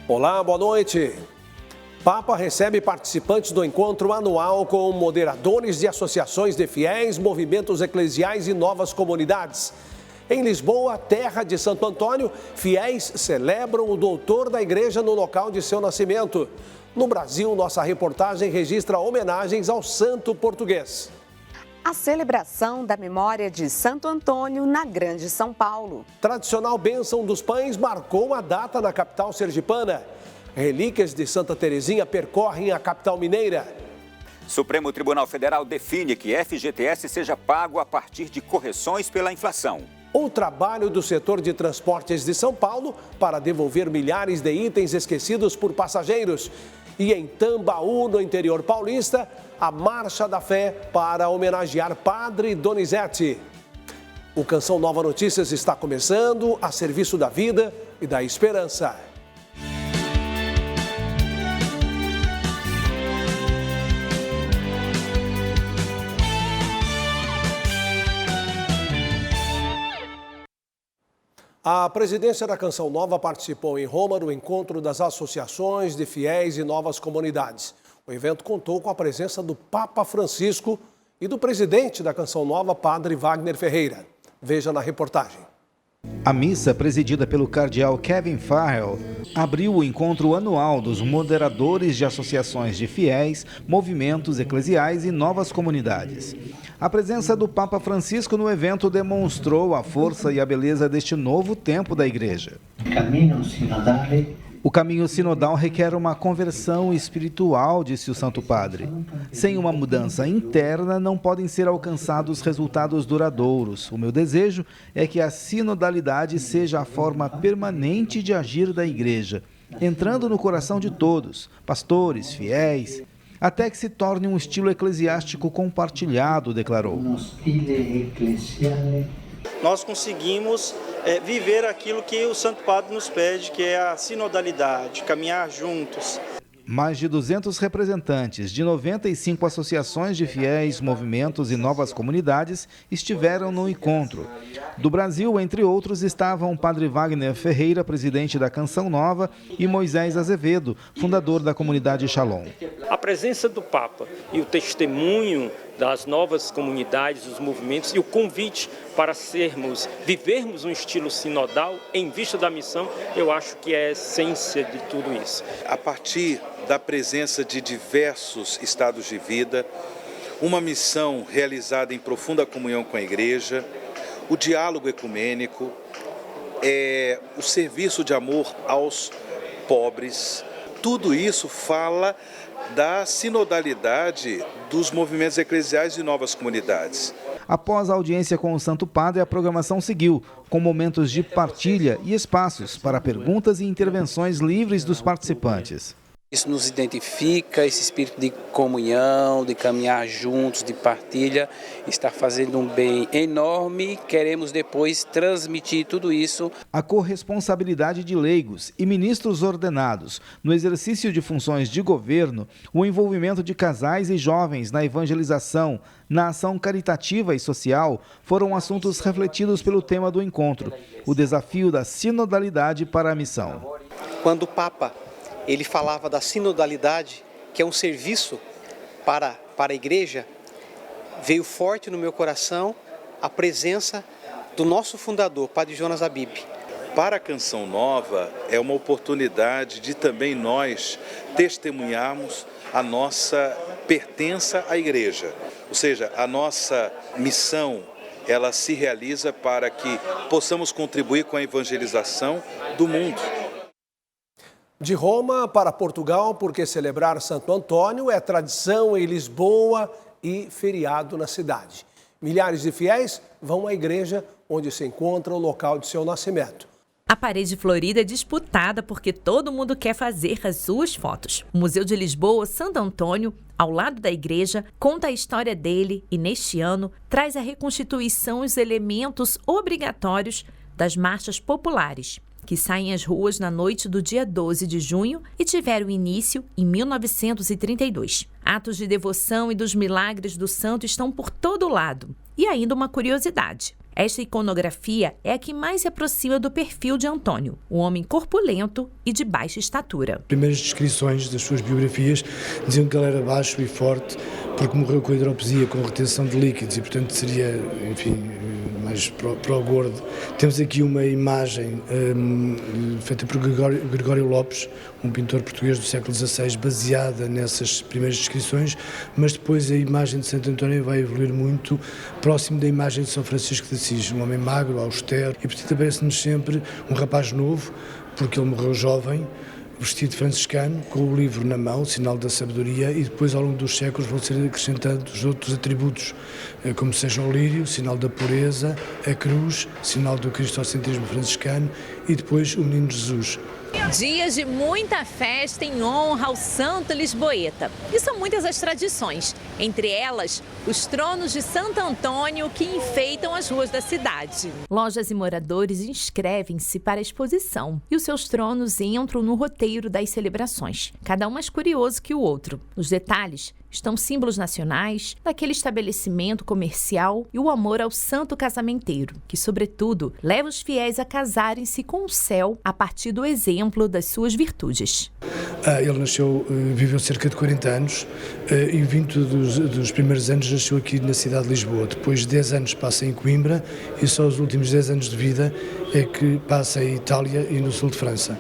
Olá, boa noite. Papa recebe participantes do encontro anual com moderadores de associações de fiéis, movimentos eclesiais e novas comunidades. Em Lisboa, terra de Santo Antônio, fiéis celebram o doutor da igreja no local de seu nascimento. No Brasil, nossa reportagem registra homenagens ao santo português. A celebração da memória de Santo Antônio na Grande São Paulo. Tradicional bênção dos pães marcou a data na capital sergipana. Relíquias de Santa Terezinha percorrem a capital mineira. Supremo Tribunal Federal define que FGTS seja pago a partir de correções pela inflação. O trabalho do setor de transportes de São Paulo para devolver milhares de itens esquecidos por passageiros. E em Tambaú, no interior paulista, a Marcha da Fé para homenagear Padre Donizete. O Canção Nova Notícias está começando a serviço da vida e da esperança. A presidência da Canção Nova participou em Roma do encontro das associações de fiéis e novas comunidades. O evento contou com a presença do Papa Francisco e do presidente da Canção Nova, Padre Wagner Ferreira. Veja na reportagem. A missa, presidida pelo cardeal Kevin Farrell, abriu o encontro anual dos moderadores de associações de fiéis, movimentos eclesiais e novas comunidades. A presença do Papa Francisco no evento demonstrou a força e a beleza deste novo tempo da Igreja. O caminho sinodal requer uma conversão espiritual, disse o Santo Padre. Sem uma mudança interna, não podem ser alcançados resultados duradouros. O meu desejo é que a sinodalidade seja a forma permanente de agir da Igreja, entrando no coração de todos, pastores, fiéis, até que se torne um estilo eclesiástico compartilhado, declarou. Nós conseguimos viver aquilo que o Santo Padre nos pede, que é a sinodalidade, caminhar juntos. Mais de 200 representantes de 95 associações de fiéis, movimentos e novas comunidades estiveram no encontro. Do Brasil, entre outros, estavam o Padre Wagner Ferreira, presidente da Canção Nova, e Moisés Azevedo, fundador da comunidade Shalom. A presença do Papa e o testemunho das novas comunidades, dos movimentos e o convite para vivermos um estilo sinodal em vista da missão, eu acho que é a essência de tudo isso. A partir da presença de diversos estados de vida, uma missão realizada em profunda comunhão com a Igreja, o diálogo ecumênico, o serviço de amor aos pobres, tudo isso fala da sinodalidade dos movimentos eclesiais e novas comunidades. Após a audiência com o Santo Padre, a programação seguiu, com momentos de partilha e espaços para perguntas e intervenções livres dos participantes. Isso nos identifica, esse espírito de comunhão, de caminhar juntos, de partilha, está fazendo um bem enorme. Queremos depois transmitir tudo isso. A corresponsabilidade de leigos e ministros ordenados no exercício de funções de governo, o envolvimento de casais e jovens na evangelização, na ação caritativa e social, foram assuntos refletidos pelo tema do encontro, o desafio da sinodalidade para a missão. Quando o Papa ele falava da sinodalidade, que é um serviço para a Igreja, veio forte no meu coração a presença do nosso fundador, Padre Jonas Abib. Para a Canção Nova, é uma oportunidade de também nós testemunharmos a nossa pertença à Igreja. Ou seja, a nossa missão, ela se realiza para que possamos contribuir com a evangelização do mundo. De Roma para Portugal, porque celebrar Santo Antônio é tradição em Lisboa e feriado na cidade. Milhares de fiéis vão à igreja onde se encontra o local de seu nascimento. A parede florida é disputada porque todo mundo quer fazer as suas fotos. O Museu de Lisboa, Santo Antônio, ao lado da igreja, conta a história dele e, neste ano, traz a reconstituição e os elementos obrigatórios das marchas populares, que saem às ruas na noite do dia 12 de junho e tiveram início em 1932. Atos de devoção e dos milagres do santo estão por todo lado. E ainda uma curiosidade. Esta iconografia é a que mais se aproxima do perfil de Antônio, um homem corpulento e de baixa estatura. Primeiras descrições das suas biografias diziam que ele era baixo e forte porque morreu com hidropisia, com retenção de líquidos e, portanto, seria, enfim, mais para o gordo. Temos aqui uma imagem feita por Gregório Lopes, um pintor português do século XVI, baseada nessas primeiras descrições, mas depois a imagem de Santo António vai evoluir muito próximo da imagem de São Francisco de Assis, um homem magro, austero, e portanto aparece-nos sempre um rapaz novo, porque ele morreu jovem, vestido de franciscano, com o livro na mão, sinal da sabedoria, e depois ao longo dos séculos vão ser acrescentados outros atributos, como seja o lírio, sinal da pureza, a cruz, sinal do cristocentrismo franciscano, e depois o menino Jesus. Dias de muita festa em honra ao Santo Lisboeta. E são muitas as tradições, entre elas os tronos de Santo Antônio que enfeitam as ruas da cidade. Lojas e moradores inscrevem-se para a exposição e os seus tronos entram no roteiro das celebrações, cada um mais curioso que o outro. Os detalhes estão símbolos nacionais, daquele estabelecimento comercial e o amor ao santo casamenteiro, que, sobretudo, leva os fiéis a casarem-se com o céu a partir do exemplo das suas virtudes. Ele nasceu, viveu cerca de 40 anos e 20 dos primeiros anos nasceu aqui na cidade de Lisboa. Depois 10 anos passa em Coimbra e só os últimos 10 anos de vida é que passa em Itália e no sul de França.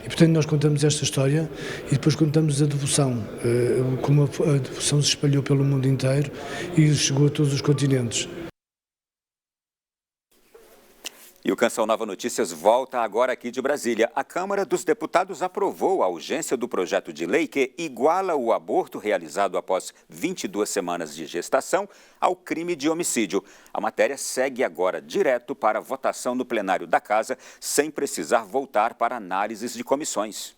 E, portanto, nós contamos esta história e depois contamos a devoção, como a devoção se espalhou pelo mundo inteiro e chegou a todos os continentes. E o Canção Nova Notícias volta agora aqui de Brasília. A Câmara dos Deputados aprovou a urgência do projeto de lei que iguala o aborto realizado após 22 semanas de gestação ao crime de homicídio. A matéria segue agora direto para a votação no plenário da Casa, sem precisar voltar para análises de comissões.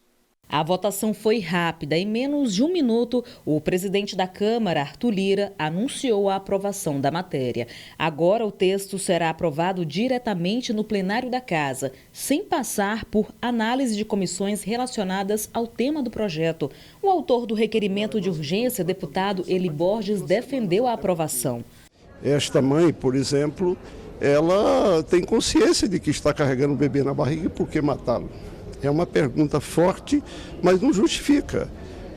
A votação foi rápida. Em menos de um minuto, o presidente da Câmara, Arthur Lira, anunciou a aprovação da matéria. Agora o texto será aprovado diretamente no plenário da Casa, sem passar por análise de comissões relacionadas ao tema do projeto. O autor do requerimento de urgência, deputado Eli Borges, defendeu a aprovação. Esta mãe, por exemplo, ela tem consciência de que está carregando o bebê na barriga e por que matá-lo? É uma pergunta forte, mas não justifica.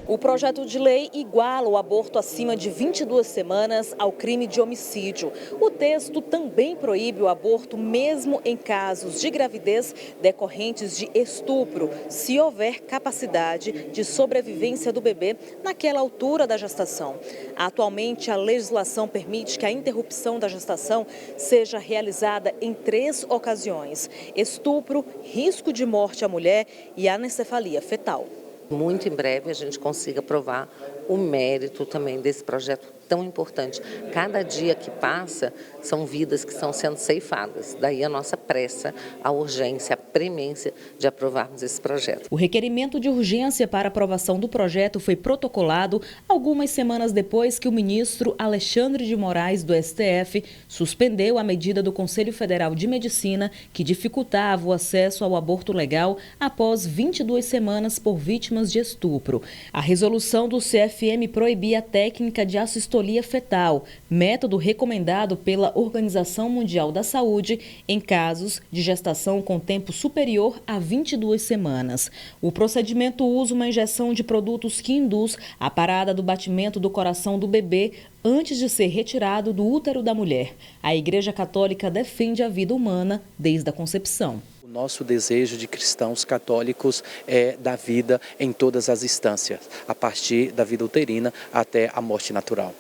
O projeto de lei iguala o aborto acima de 22 semanas ao crime de homicídio. O texto também proíbe o aborto mesmo em casos de gravidez decorrentes de estupro, se houver capacidade de sobrevivência do bebê naquela altura da gestação. Atualmente, a legislação permite que a interrupção da gestação seja realizada em 3 ocasiões: estupro, risco de morte à mulher e anencefalia fetal. Muito em breve a gente consiga aprovar o mérito também desse projeto tão importante. Cada dia que passa são vidas que estão sendo ceifadas. Daí a nossa pressa, a urgência, a premência de aprovarmos esse projeto. O requerimento de urgência para aprovação do projeto foi protocolado algumas semanas depois que o ministro Alexandre de Moraes, do STF, suspendeu a medida do Conselho Federal de Medicina que dificultava o acesso ao aborto legal após 22 semanas por vítimas de estupro. A resolução do CFM proibia a técnica de assistolia fetal, método recomendado pela Organização Mundial da Saúde em casos de gestação com tempo superior a 22 semanas. O procedimento usa uma injeção de produtos que induz a parada do batimento do coração do bebê antes de ser retirado do útero da mulher. A Igreja Católica defende a vida humana desde a concepção. O nosso desejo de cristãos católicos é da vida em todas as instâncias, a partir da vida uterina até a morte natural.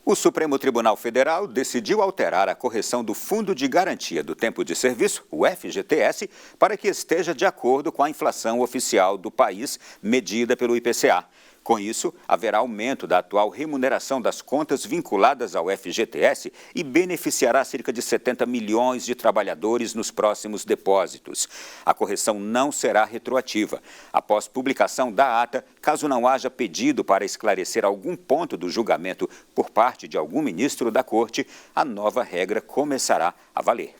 O Supremo Tribunal Federal decidiu alterar a correção do Fundo de Garantia do Tempo de Serviço, o FGTS, para que esteja de acordo com a inflação oficial do país, medida pelo IPCA. Com isso, haverá aumento da atual remuneração das contas vinculadas ao FGTS e beneficiará cerca de 70 milhões de trabalhadores nos próximos depósitos. A correção não será retroativa. Após publicação da ata, caso não haja pedido para esclarecer algum ponto do julgamento por parte de algum ministro da Corte, a nova regra começará a valer.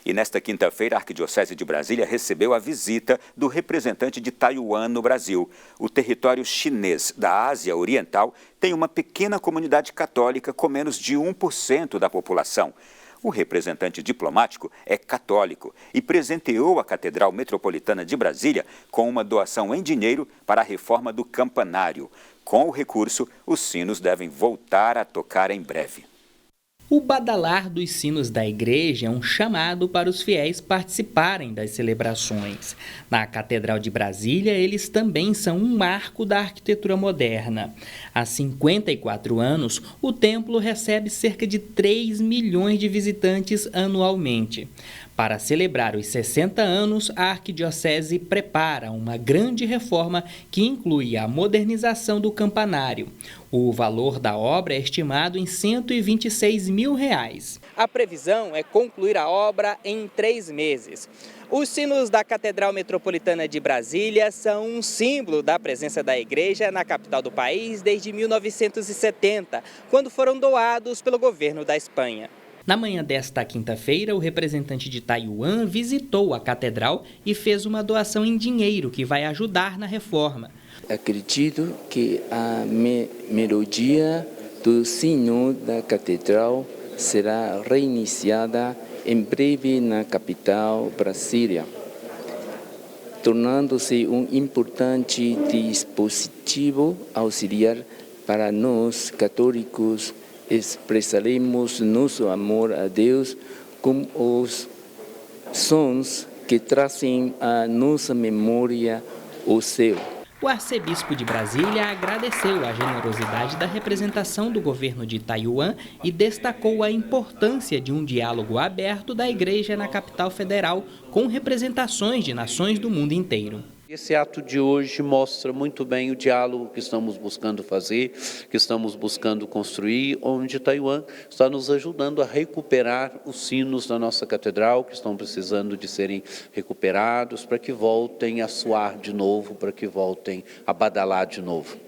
E nesta quinta-feira, a Arquidiocese de Brasília recebeu a visita do representante de Taiwan no Brasil. O território chinês da Ásia Oriental tem uma pequena comunidade católica com menos de 1% da população. O representante diplomático é católico e presenteou a Catedral Metropolitana de Brasília com uma doação em dinheiro para a reforma do campanário. Com o recurso, os sinos devem voltar a tocar em breve. O badalar dos sinos da igreja é um chamado para os fiéis participarem das celebrações. Na Catedral de Brasília, eles também são um marco da arquitetura moderna. Há 54 anos, o templo recebe cerca de 3 milhões de visitantes anualmente. Para celebrar os 60 anos, a Arquidiocese prepara uma grande reforma que inclui a modernização do campanário. O valor da obra é estimado em R$ 126 mil. A previsão é concluir a obra em 3 meses. Os sinos da Catedral Metropolitana de Brasília são um símbolo da presença da igreja na capital do país desde 1970, quando foram doados pelo governo da Espanha. Na manhã desta quinta-feira, o representante de Taiwan visitou a catedral e fez uma doação em dinheiro que vai ajudar na reforma. Acredito que a melodia do sino da catedral será reiniciada em breve na capital Brasília, tornando-se um importante dispositivo auxiliar para nós católicos. Expressaremos nosso amor a Deus com os sons que trazem à nossa memória o céu. O arcebispo de Brasília agradeceu a generosidade da representação do governo de Taiwan e destacou a importância de um diálogo aberto da igreja na capital federal com representações de nações do mundo inteiro. Esse ato de hoje mostra muito bem o diálogo que estamos buscando fazer, que estamos buscando construir, onde Taiwan está nos ajudando a recuperar os sinos da nossa catedral, que estão precisando de serem recuperados, para que voltem a soar de novo, para que voltem a badalar de novo.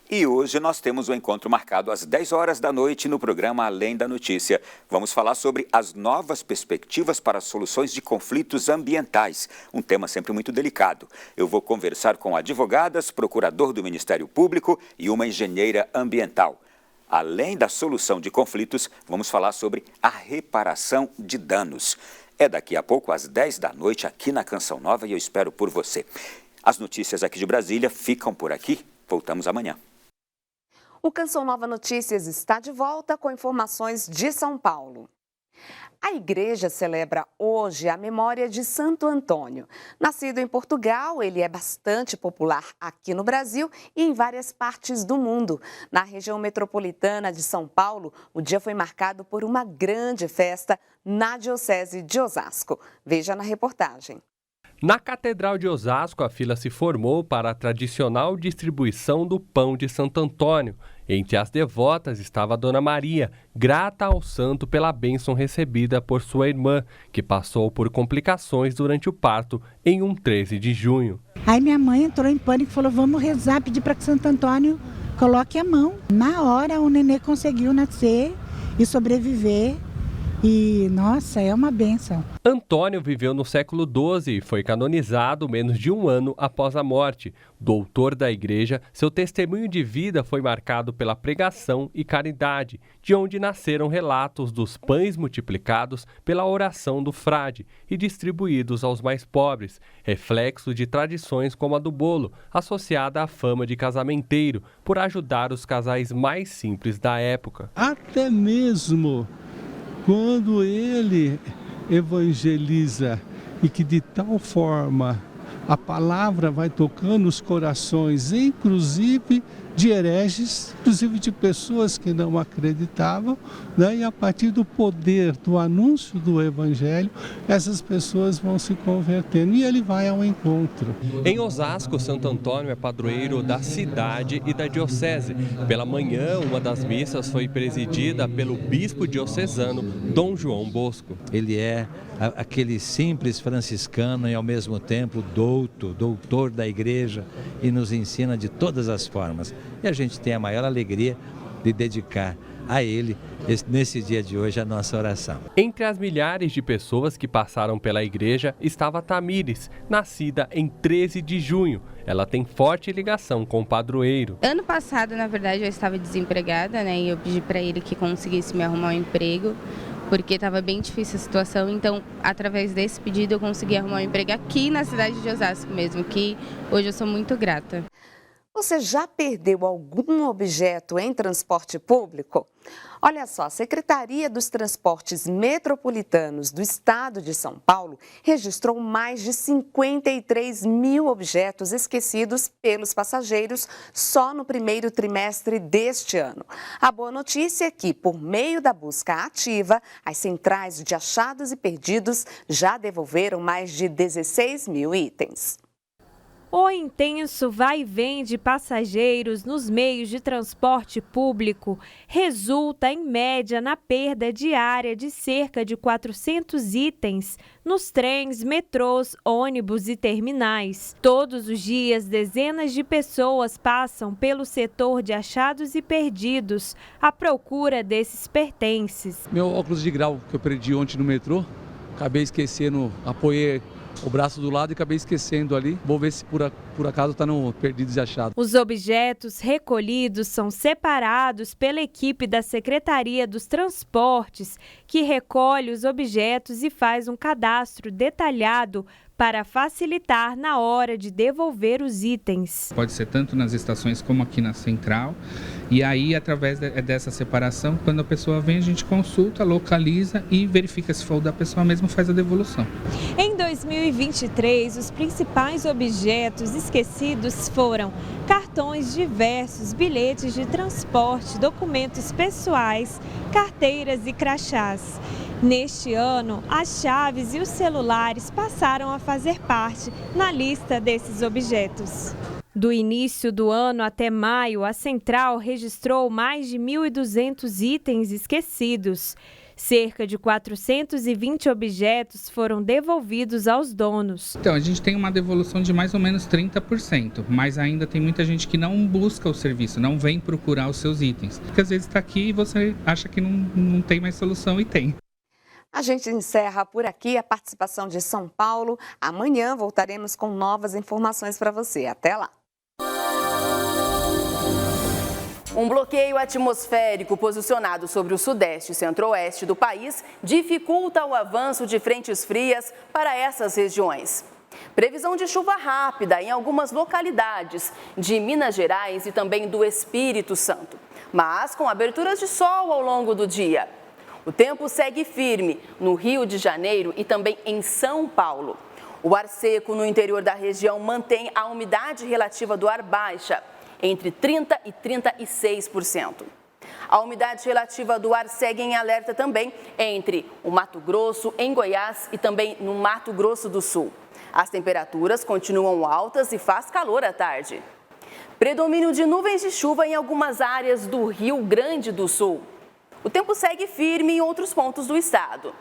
E hoje nós temos um encontro marcado às 10 horas da noite no programa Além da Notícia. Vamos falar sobre as novas perspectivas para soluções de conflitos ambientais, um tema sempre muito delicado. Eu vou conversar com advogadas, procurador do Ministério Público e uma engenheira ambiental. Além da solução de conflitos, vamos falar sobre a reparação de danos. É daqui a pouco, às 10 da noite, aqui na Canção Nova, e eu espero por você. As notícias aqui de Brasília ficam por aqui. Voltamos amanhã. O Canção Nova Notícias está de volta com informações de São Paulo. A igreja celebra hoje a memória de Santo Antônio. Nascido em Portugal, ele é bastante popular aqui no Brasil e em várias partes do mundo. Na região metropolitana de São Paulo, o dia foi marcado por uma grande festa na Diocese de Osasco. Veja na reportagem. Na Catedral de Osasco, a fila se formou para a tradicional distribuição do pão de Santo Antônio. Entre as devotas estava a Dona Maria, grata ao santo pela bênção recebida por sua irmã, que passou por complicações durante o parto em um 13 de junho. Aí minha mãe entrou em pânico e falou, vamos rezar, pedir para que Santo Antônio coloque a mão. Na hora o nenê conseguiu nascer e sobreviver. E, nossa, é uma bênção. Antônio viveu no século XII e foi canonizado menos de um ano após a morte. Doutor da igreja, seu testemunho de vida foi marcado pela pregação e caridade, de onde nasceram relatos dos pães multiplicados pela oração do frade e distribuídos aos mais pobres, reflexo de tradições como a do bolo, associada à fama de casamenteiro, por ajudar os casais mais simples da época. Até mesmo quando ele evangeliza e que de tal forma a palavra vai tocando os corações, inclusive de hereges, inclusive de pessoas que não acreditavam, né? E a partir do poder do anúncio do evangelho, essas pessoas vão se convertendo e ele vai ao encontro. Em Osasco, Santo Antônio é padroeiro da cidade e da diocese. Pela manhã, uma das missas foi presidida pelo bispo diocesano, Dom João Bosco. Ele é aquele simples franciscano e ao mesmo tempo doutor da igreja e nos ensina de todas as formas. E a gente tem a maior alegria de dedicar a Ele, nesse dia de hoje, a nossa oração. Entre as milhares de pessoas que passaram pela igreja estava Tamires, nascida em 13 de junho. Ela tem forte ligação com o padroeiro. Ano passado, na verdade, eu estava desempregada, né? E eu pedi para ele que conseguisse me arrumar um emprego, porque estava bem difícil a situação. Então, através desse pedido, eu consegui arrumar um emprego aqui na cidade de Osasco mesmo, que hoje eu sou muito grata. Você já perdeu algum objeto em transporte público? Olha só, a Secretaria dos Transportes Metropolitanos do Estado de São Paulo registrou mais de 53 mil objetos esquecidos pelos passageiros só no primeiro trimestre deste ano. A boa notícia é que, por meio da busca ativa, as centrais de achados e perdidos já devolveram mais de 16 mil itens. O intenso vai e vem de passageiros nos meios de transporte público resulta, em média, na perda diária de cerca de 400 itens nos trens, metrôs, ônibus e terminais. Todos os dias, dezenas de pessoas passam pelo setor de achados e perdidos à procura desses pertences. Meu óculos de grau que eu perdi ontem no metrô, acabei esquecendo, apoiei o braço do lado e acabei esquecendo ali. Vou ver se por acaso está no perdidos e achados. Os objetos recolhidos são separados pela equipe da Secretaria dos Transportes, que recolhe os objetos e faz um cadastro detalhado para facilitar na hora de devolver os itens. Pode ser tanto nas estações como aqui na central. E aí, através dessa separação, quando a pessoa vem, a gente consulta, localiza e verifica se for da pessoa mesmo, faz a devolução. Em 2023, os principais objetos esquecidos foram cartões diversos, bilhetes de transporte, documentos pessoais, carteiras e crachás. Neste ano, as chaves e os celulares passaram a fazer parte na lista desses objetos. Do início do ano até maio, a central registrou mais de 1.200 itens esquecidos. Cerca de 420 objetos foram devolvidos aos donos. Então, a gente tem uma devolução de mais ou menos 30%, mas ainda tem muita gente que não busca o serviço, não vem procurar os seus itens. Porque às vezes está aqui e você acha que não tem mais solução e tem. A gente encerra por aqui a participação de São Paulo. Amanhã voltaremos com novas informações para você. Até lá! Um bloqueio atmosférico posicionado sobre o sudeste e centro-oeste do país dificulta o avanço de frentes frias para essas regiões. Previsão de chuva rápida em algumas localidades de Minas Gerais e também do Espírito Santo, mas com aberturas de sol ao longo do dia. O tempo segue firme no Rio de Janeiro e também em São Paulo. O ar seco no interior da região mantém a umidade relativa do ar baixa, entre 30% e 36%. A umidade relativa do ar segue em alerta também entre o Mato Grosso, em Goiás e também no Mato Grosso do Sul. As temperaturas continuam altas e faz calor à tarde. Predomínio de nuvens de chuva em algumas áreas do Rio Grande do Sul. O tempo segue firme em outros pontos do estado.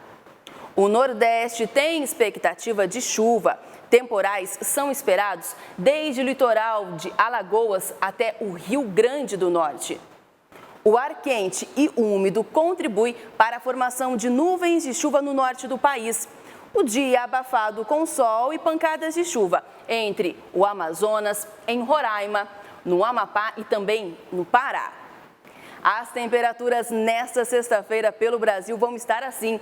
O Nordeste tem expectativa de chuva. Temporais são esperados desde o litoral de Alagoas até o Rio Grande do Norte. O ar quente e úmido contribui para a formação de nuvens de chuva no norte do país. O dia abafado com sol e pancadas de chuva entre o Amazonas, em Roraima, no Amapá e também no Pará. As temperaturas nesta sexta-feira pelo Brasil vão estar assim.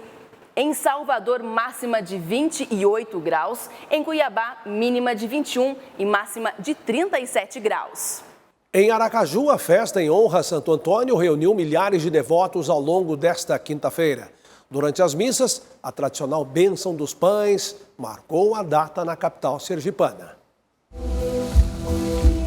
Em Salvador, máxima de 28 graus. Em Cuiabá, mínima de 21 e máxima de 37 graus. Em Aracaju, a festa em honra a Santo Antônio reuniu milhares de devotos ao longo desta quinta-feira. Durante as missas, a tradicional bênção dos pães marcou a data na capital sergipana.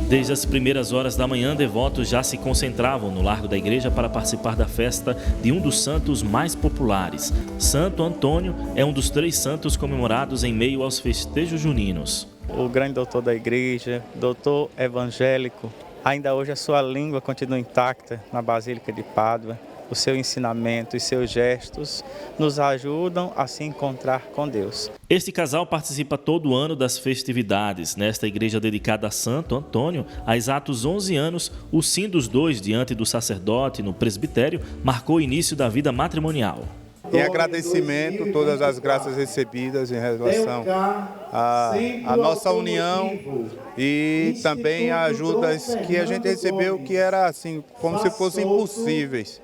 Desde as primeiras horas da manhã, devotos já se concentravam no largo da igreja para participar da festa de um dos santos mais populares. Santo Antônio é um dos 3 santos comemorados em meio aos festejos juninos. O grande doutor da igreja, doutor evangélico, ainda hoje a sua língua continua intacta na Basílica de Pádua. o seu ensinamento e seus gestos nos ajudam a se encontrar com Deus. Este casal participa todo ano das festividades. Nesta igreja dedicada a Santo Antônio, há exatos 11 anos, o sim dos dois diante do sacerdote no presbitério marcou o início da vida matrimonial. Em agradecimento, todas as graças recebidas em relação à nossa união e também a ajudas que a gente recebeu que era assim, como se fossem impossíveis.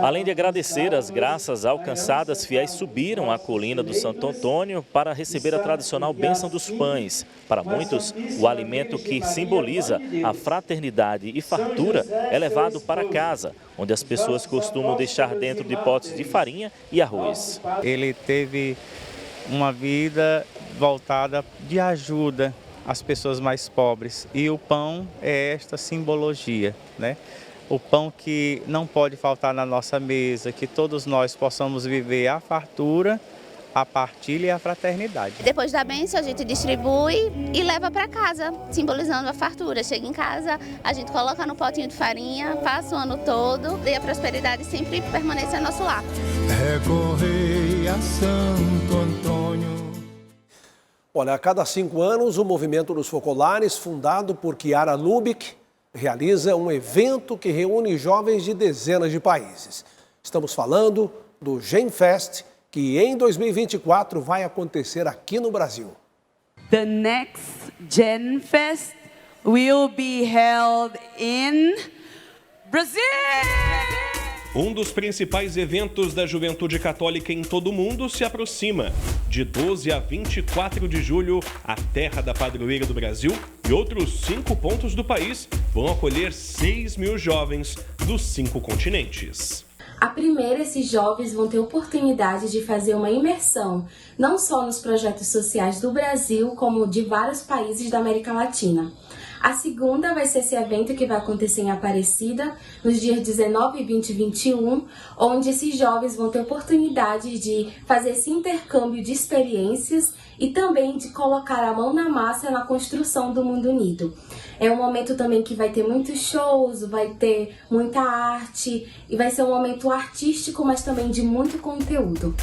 Além de agradecer as graças alcançadas, fiéis subiram a colina do Santo Antônio para receber a tradicional bênção dos pães. Para muitos, o alimento que simboliza a fraternidade e fartura é levado para casa, onde as pessoas costumam deixar dentro de potes de farinha e arroz. Ele teve uma vida voltada de ajuda às pessoas mais pobres e o pão é esta simbologia, né? O pão que não pode faltar na nossa mesa, que todos nós possamos viver a fartura, a partilha e a fraternidade. Depois da bênção, a gente distribui e leva para casa, simbolizando a fartura. Chega em casa, a gente coloca no potinho de farinha, passa o ano todo e a prosperidade sempre permanece no nosso lar. Recorrei a Santo Antônio. Olha, a cada 5 anos, o Movimento dos Focolares, fundado por Chiara Lubich, realiza um evento que reúne jovens de dezenas de países. Estamos falando do GenFest, que em 2024 vai acontecer aqui no Brasil. The next GenFest will be held in Brazil! Um dos principais eventos da juventude católica em todo o mundo se aproxima. De 12 a 24 de julho, a terra da padroeira do Brasil e outros 5 pontos do país vão acolher 6.000 jovens dos 5 continentes. A primeira, esses jovens vão ter oportunidade de fazer uma imersão, não só nos projetos sociais do Brasil, como de vários países da América Latina. A segunda vai ser esse evento que vai acontecer em Aparecida, nos dias 19, 20 e 21, onde esses jovens vão ter oportunidade de fazer esse intercâmbio de experiências e também de colocar a mão na massa na construção do mundo unido. É um momento também que vai ter muitos shows, vai ter muita arte e vai ser um momento artístico, mas também de muito conteúdo.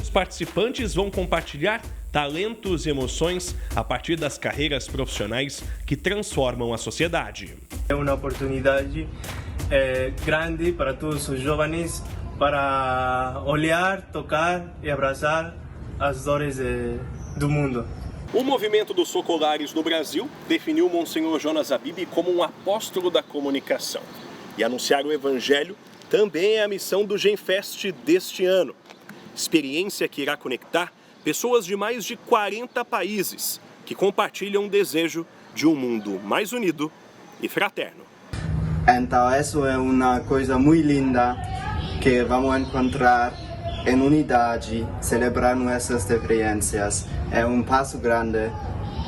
Os participantes vão compartilhar talentos e emoções a partir das carreiras profissionais que transformam a sociedade. É uma oportunidade grande para todos os jovens para olhar, tocar e abraçar as dores do mundo. O movimento dos focolares no Brasil definiu Monsenhor Jonas Abib como um apóstolo da comunicação. E anunciar o evangelho também é a missão do GenFest deste ano. Experiência que irá conectar pessoas de mais de 40 países que compartilham o desejo de um mundo mais unido e fraterno. Então, isso é uma coisa muito linda que vamos encontrar em unidade, celebrar nossas diferenças. É um passo grande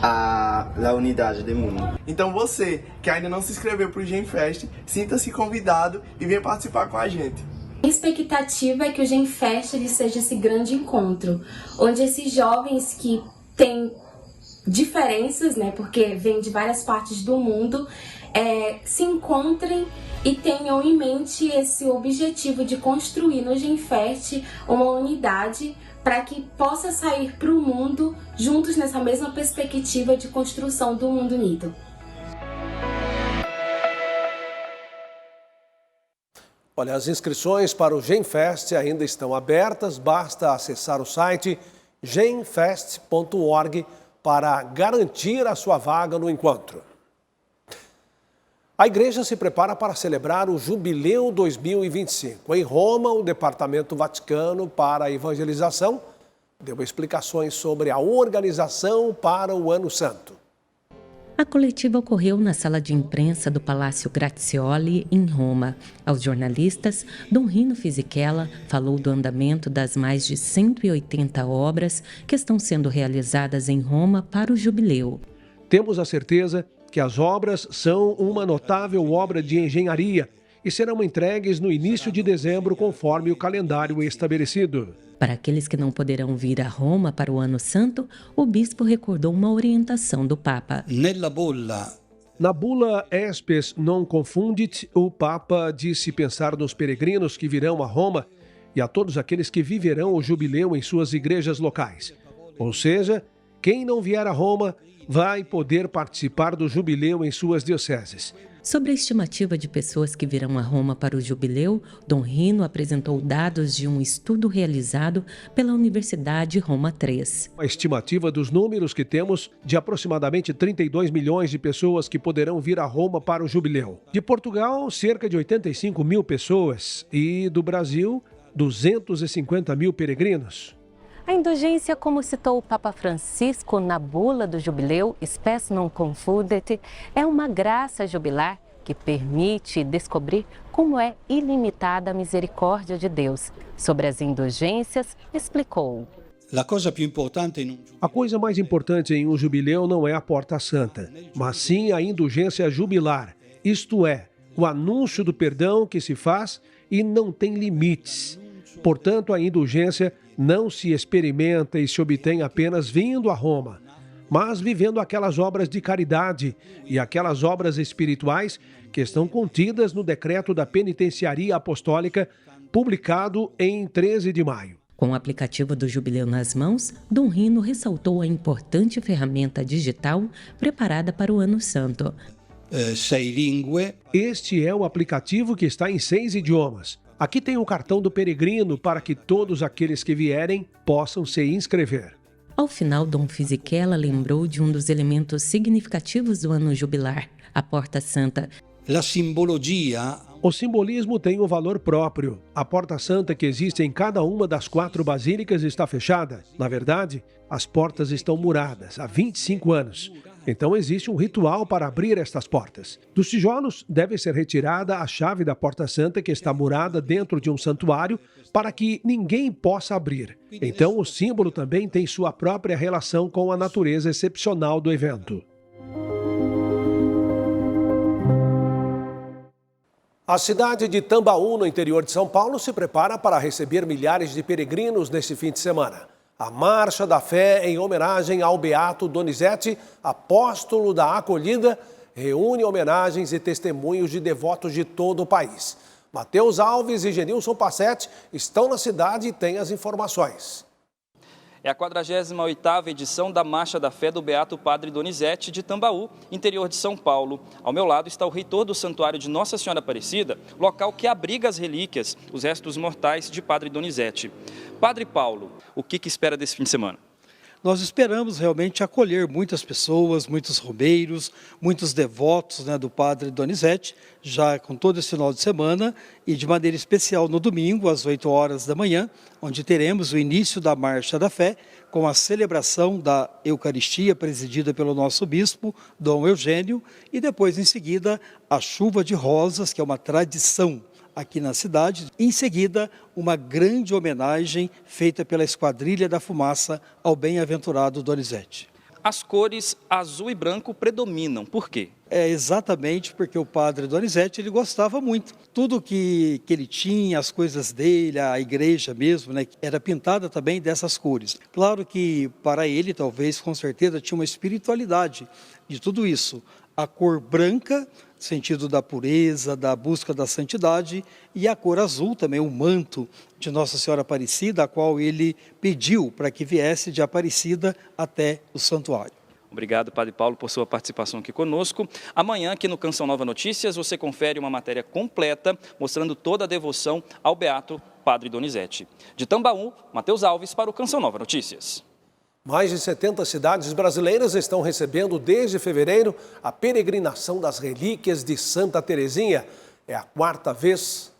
à unidade do mundo. Então você, que ainda não se inscreveu para o GenFest, sinta-se convidado e venha participar com a gente. A expectativa é que o GenFest ele seja esse grande encontro, onde esses jovens que têm diferenças, né, porque vêm de várias partes do mundo, se encontrem e tenham em mente esse objetivo de construir no GenFest uma unidade para que possa sair para o mundo juntos nessa mesma perspectiva de construção do mundo unido. Olha, as inscrições para o GenFest ainda estão abertas, basta acessar o site genfest.org para garantir a sua vaga no encontro. A igreja se prepara para celebrar o Jubileu 2025. Em Roma, o Departamento Vaticano para a Evangelização deu explicações sobre a organização para o Ano Santo. A coletiva ocorreu na sala de imprensa do Palácio Grazioli, em Roma. Aos jornalistas, Dom Rino Fisichella falou do andamento das mais de 180 obras que estão sendo realizadas em Roma para o Jubileu. Temos a certeza que as obras são uma notável obra de engenharia e serão entregues no início de dezembro, conforme o calendário estabelecido. Para aqueles que não poderão vir a Roma para o Ano Santo, o bispo recordou uma orientação do Papa. Na bula Espes non confundit, o Papa disse pensar nos peregrinos que virão a Roma e a todos aqueles que viverão o jubileu em suas igrejas locais. Ou seja, quem não vier a Roma vai poder participar do jubileu em suas dioceses. Sobre a estimativa de pessoas que virão a Roma para o jubileu, Dom Rino apresentou dados de um estudo realizado pela Universidade Roma III. A estimativa dos números que temos de aproximadamente 32 milhões de pessoas que poderão vir a Roma para o jubileu. De Portugal, cerca de 85 mil pessoas e do Brasil, 250 mil peregrinos. A indulgência, como citou o Papa Francisco na bula do jubileu, Spes non confundet, é uma graça jubilar que permite descobrir como é ilimitada a misericórdia de Deus. Sobre as indulgências, explicou. A coisa mais importante em um jubileu não é a porta santa, mas sim a indulgência jubilar, isto é, o anúncio do perdão que se faz e não tem limites. Portanto, a indulgência não se experimenta e se obtém apenas vindo a Roma, mas vivendo aquelas obras de caridade e aquelas obras espirituais que estão contidas no decreto da Penitenciaria Apostólica, publicado em 13 de maio. Com o aplicativo do Jubileu nas mãos, Dom Rino ressaltou a importante ferramenta digital preparada para o Ano Santo. 6 línguas. Este é o aplicativo que está em 6 idiomas. Aqui tem o cartão do peregrino para que todos aqueles que vierem possam se inscrever. Ao final, Dom Fisichella lembrou de um dos elementos significativos do ano jubilar, a Porta Santa. O simbolismo tem um valor próprio. A Porta Santa que existe em cada uma das 4 basílicas está fechada. Na verdade, as portas estão muradas há 25 anos. Então existe um ritual para abrir estas portas. Dos tijolos deve ser retirada a chave da Porta Santa que está murada dentro de um santuário para que ninguém possa abrir. Então o símbolo também tem sua própria relação com a natureza excepcional do evento. A cidade de Tambaú, no interior de São Paulo, se prepara para receber milhares de peregrinos nesse fim de semana. A Marcha da Fé, em homenagem ao Beato Donizete, apóstolo da acolhida, reúne homenagens e testemunhos de devotos de todo o país. Matheus Alves e Genilson Passetti estão na cidade e têm as informações. É a 48ª edição da Marcha da Fé do Beato Padre Donizete de Tambaú, interior de São Paulo. Ao meu lado está o reitor do Santuário de Nossa Senhora Aparecida, local que abriga as relíquias, os restos mortais de Padre Donizete. Padre Paulo, o que espera desse fim de semana? Nós esperamos realmente acolher muitas pessoas, muitos romeiros, muitos devotos, do Padre Donizete, já com todo esse final de semana e de maneira especial no domingo, às 8 horas da manhã, onde teremos o início da Marcha da Fé, com a celebração da Eucaristia, presidida pelo nosso bispo, Dom Eugênio, e depois, em seguida, a chuva de rosas, que é uma tradição aqui na cidade. Em seguida, uma grande homenagem feita pela Esquadrilha da Fumaça ao bem-aventurado Donizete. As cores azul e branco predominam. Por quê? É exatamente porque o Padre Donizete ele gostava muito. Tudo que ele tinha, as coisas dele, a igreja mesmo, era pintada também dessas cores. Claro que para ele, talvez, com certeza, tinha uma espiritualidade de tudo isso. A cor branca, sentido da pureza, da busca da santidade, e a cor azul também, o manto de Nossa Senhora Aparecida, a qual ele pediu para que viesse de Aparecida até o santuário. Obrigado, Padre Paulo, por sua participação aqui conosco. Amanhã, aqui no Canção Nova Notícias, você confere uma matéria completa, mostrando toda a devoção ao Beato Padre Donizete. De Tambaú, Matheus Alves para o Canção Nova Notícias. Mais de 70 cidades brasileiras estão recebendo desde fevereiro a peregrinação das relíquias de Santa Teresinha. É a quarta vez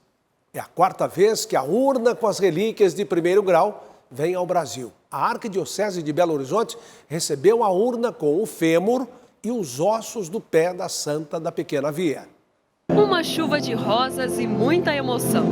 que a urna com as relíquias de primeiro grau vem ao Brasil. A Arquidiocese de Belo Horizonte recebeu a urna com o fêmur e os ossos do pé da Santa da Pequena Via. Uma chuva de rosas e muita emoção.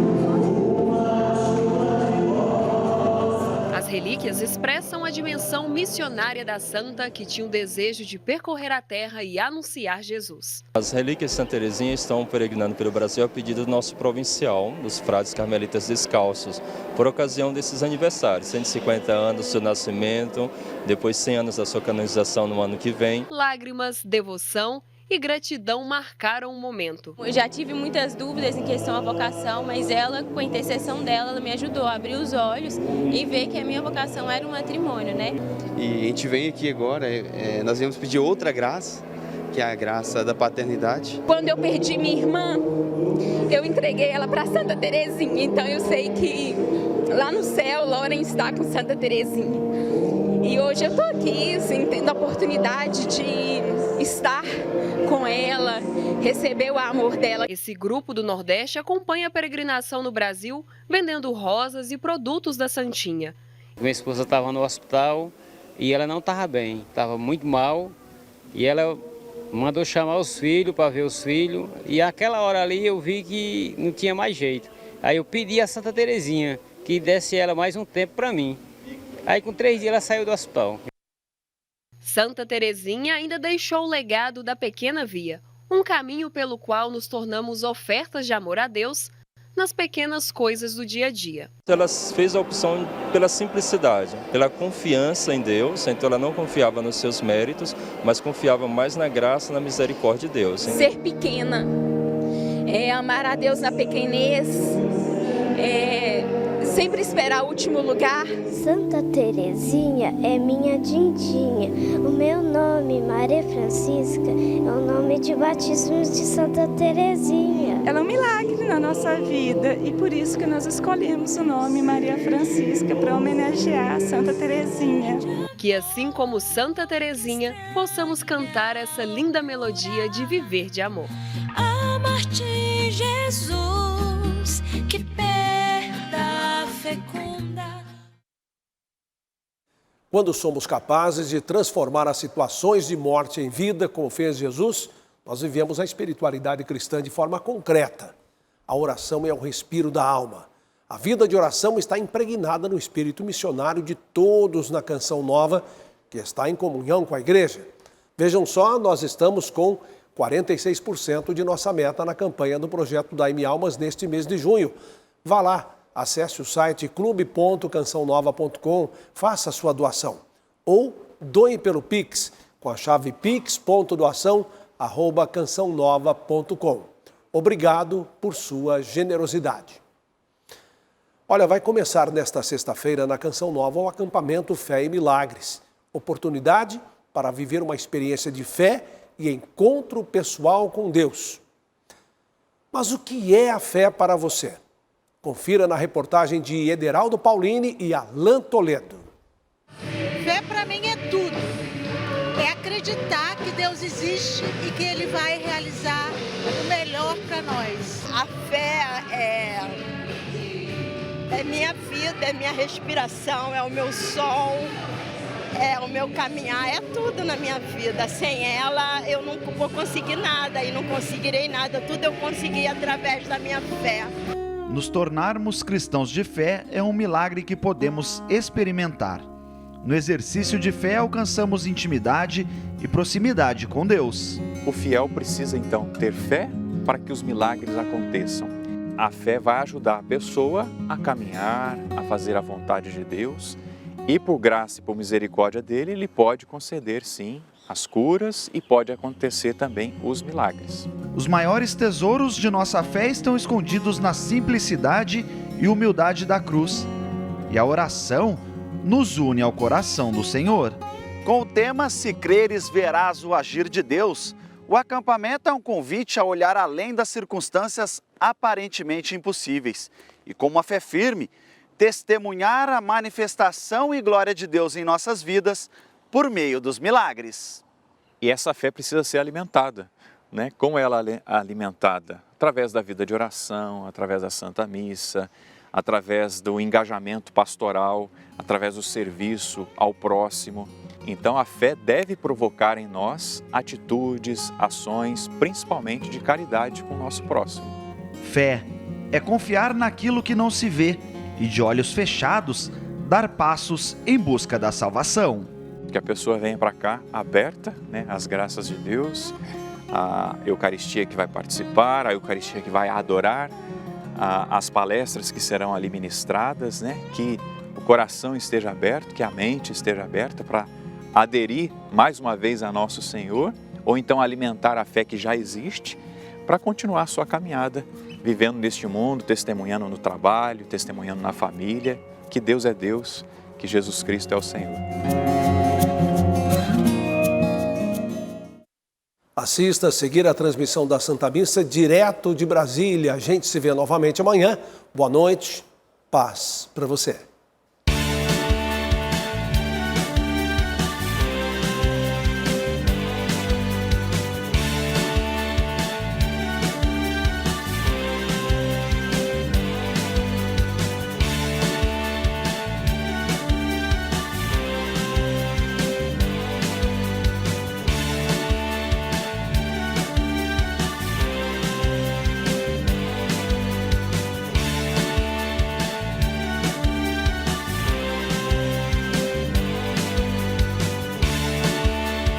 As relíquias expressam a dimensão missionária da santa que tinha o desejo de percorrer a terra e anunciar Jesus. As relíquias de Santa Teresinha estão peregrinando pelo Brasil a pedido do nosso provincial, dos frades carmelitas descalços, por ocasião desses aniversários, 150 anos do seu nascimento, depois 100 anos da sua canonização no ano que vem. Lágrimas, devoção e gratidão marcaram o momento. Eu já tive muitas dúvidas em questão à vocação, mas ela, com a intercessão dela, ela me ajudou a abrir os olhos e ver que a minha vocação era o matrimônio, né? E a gente vem aqui agora, nós viemos pedir outra graça, que é a graça da paternidade. Quando eu perdi minha irmã, eu entreguei ela para Santa Terezinha, então eu sei que lá no céu, Lauren está com Santa Terezinha. E hoje eu estou aqui, assim, tendo a oportunidade de estar com ela, receber o amor dela. Esse grupo do Nordeste acompanha a peregrinação no Brasil, vendendo rosas e produtos da Santinha. Minha esposa estava no hospital e ela não estava bem, estava muito mal. E ela mandou chamar os filhos para ver os filhos. E aquela hora ali eu vi que não tinha mais jeito. Aí eu pedi a Santa Terezinha que desse ela mais um tempo para mim. Aí com 3 dias ela saiu do hospital. Santa Terezinha ainda deixou o legado da pequena via, um caminho pelo qual nos tornamos ofertas de amor a Deus nas pequenas coisas do dia a dia. Ela fez a opção pela simplicidade, pela confiança em Deus, então ela não confiava nos seus méritos, mas confiava mais na graça e na misericórdia de Deus. Ser pequena, amar a Deus na pequenez, sempre esperar o último lugar. Santa Terezinha é minha dindinha. O meu nome, Maria Francisca, é o nome de batismo de Santa Terezinha. Ela é um milagre na nossa vida e por isso que nós escolhemos o nome Maria Francisca para homenagear Santa Terezinha. Que assim como Santa Terezinha, possamos cantar essa linda melodia de viver de amor. Amar-te, Jesus, que perda fecunda. Quando somos capazes de transformar as situações de morte em vida, como fez Jesus, nós vivemos a espiritualidade cristã de forma concreta. A oração é o respiro da alma. A vida de oração está impregnada no espírito missionário de todos na Canção Nova, que está em comunhão com a igreja. Vejam só, nós estamos com 46% de nossa meta na campanha do projeto Dai-me Almas neste mês de junho. Vá lá, acesse o site clube.cançãonova.com, faça a sua doação. Ou doe pelo Pix, com a chave pix.doação@cançãonova.com. Obrigado por sua generosidade. Olha, vai começar nesta sexta-feira na Canção Nova o acampamento Fé e Milagres. Oportunidade para viver uma experiência de fé e encontro pessoal com Deus. Mas o que é a fé para você? Confira na reportagem de Ederaldo Paulini e Alan Toledo. Fé para mim é tudo. É acreditar que Deus existe e que Ele vai realizar o melhor para nós. A fé é minha vida, é minha respiração, é o meu sol, é o meu caminhar, é tudo na minha vida. Sem ela eu não vou conseguir nada e não conseguirei nada. Tudo eu consegui através da minha fé. Nos tornarmos cristãos de fé é um milagre que podemos experimentar. No exercício de fé alcançamos intimidade e proximidade com Deus. O fiel precisa então ter fé para que os milagres aconteçam. A fé vai ajudar a pessoa a caminhar, a fazer a vontade de Deus e por graça e por misericórdia dele, ele pode conceder sim as curas e pode acontecer também os milagres. Os maiores tesouros de nossa fé estão escondidos na simplicidade e humildade da cruz. E a oração nos une ao coração do Senhor. Com o tema Se Creres, Verás o Agir de Deus, o acampamento é um convite a olhar além das circunstâncias aparentemente impossíveis e, com uma fé firme, testemunhar a manifestação e glória de Deus em nossas vidas por meio dos milagres. E essa fé precisa ser alimentada, né? Como ela é alimentada? Através da vida de oração, através da Santa Missa, através do engajamento pastoral, através do serviço ao próximo. Então a fé deve provocar em nós atitudes, ações, principalmente de caridade com o nosso próximo. Fé é confiar naquilo que não se vê e, de olhos fechados, dar passos em busca da salvação. Que a pessoa venha para cá aberta, né, às graças de Deus, a Eucaristia que vai participar, a Eucaristia que vai adorar, as palestras que serão ali ministradas, né, que o coração esteja aberto, que a mente esteja aberta para aderir mais uma vez a nosso Senhor, ou então alimentar a fé que já existe para continuar a sua caminhada, vivendo neste mundo, testemunhando no trabalho, testemunhando na família, que Deus é Deus, que Jesus Cristo é o Senhor. Assista a seguir a transmissão da Santa Missa direto de Brasília. A gente se vê novamente amanhã. Boa noite, paz para você.